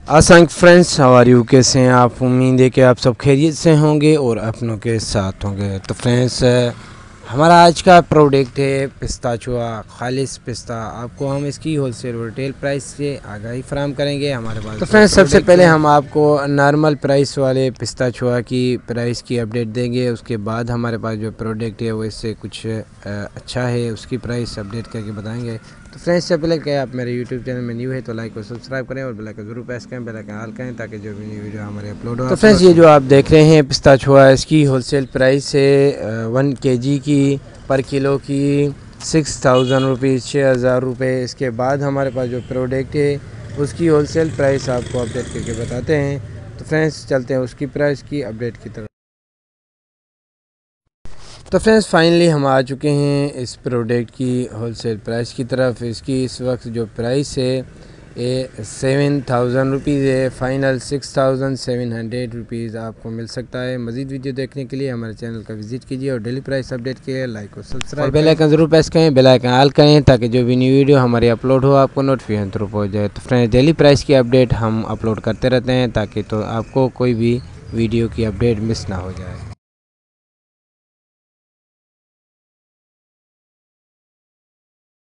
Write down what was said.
आसन फ्रेंड्स, हमारी यू कैसे हैं आप? उम्मीद है कि आप सब खैरियत से होंगे और अपनों के साथ होंगे। तो फ्रेंड्स, हमारा आज का प्रोडक्ट है पिस्ताचुआ खालिस पिस्ता। आपको हम इसकी होलसेल और रिटेल प्राइस से आगाही फराहम करेंगे हमारे पास। तो फ्रेंड्स, सबसे पहले हम आपको नॉर्मल प्राइस वाले पिस्ताचुआ की प्राइस की अपडेट देंगे। उसके बाद हमारे पास जो प्रोडक्ट है वो इससे कुछ अच्छा है, उसकी प्राइस अपडेट करके बताएंगे। तो फ्रेंड्स, से पहले क्या आप मेरे यूट्यूब चैनल में न्यू है तो लाइक और सब्सक्राइब करें और बेल आइकन जरूर प्रेस करें, बेल आइकन ऑल करें ताकि जो भी न्यू वीडियो हमारे अपलोड हो। तो फ्रेंड्स, ये जो आप देख रहे हैं पिस्ताचुआ, इसकी होलसेल प्राइस है 1 kg की पर किलो की 6000 रुपीज़, 6000 रुपये। इसके बाद हमारे पास जो प्रोडक्ट है उसकी होलसेल प्राइस आपको अपडेट करके बताते हैं। तो फ्रेंड्स, चलते हैं उसकी प्राइस की अपडेट की तरफ। तो फ्रेंड्स, फाइनली हम आ चुके हैं इस प्रोडक्ट की होलसेल प्राइस की तरफ। इसकी इस वक्त जो प्राइस है ये 7000 रुपीज़ है। फ़ाइनल 6700 रुपीज़ आपको मिल सकता है। मज़ीद वीडियो देखने के लिए हमारे चैनल का विज़िट कीजिए और डेली प्राइस अपडेट के लिए लाइक और सब्सक्राइब, बेल आइकन ज़रूर प्रेस करें, बेल आइकन ऑल करें ताकि जो भी न्यू वीडियो हमारी अपलोड हो आपको नोटिफिकेशन थ्रू पहुँच जाए। तो फ्रेंड्स, डेली प्राइस की अपडेट हम अपलोड करते रहते हैं ताकि तो आपको कोई भी वीडियो की अपडेट मिस ना हो जाए।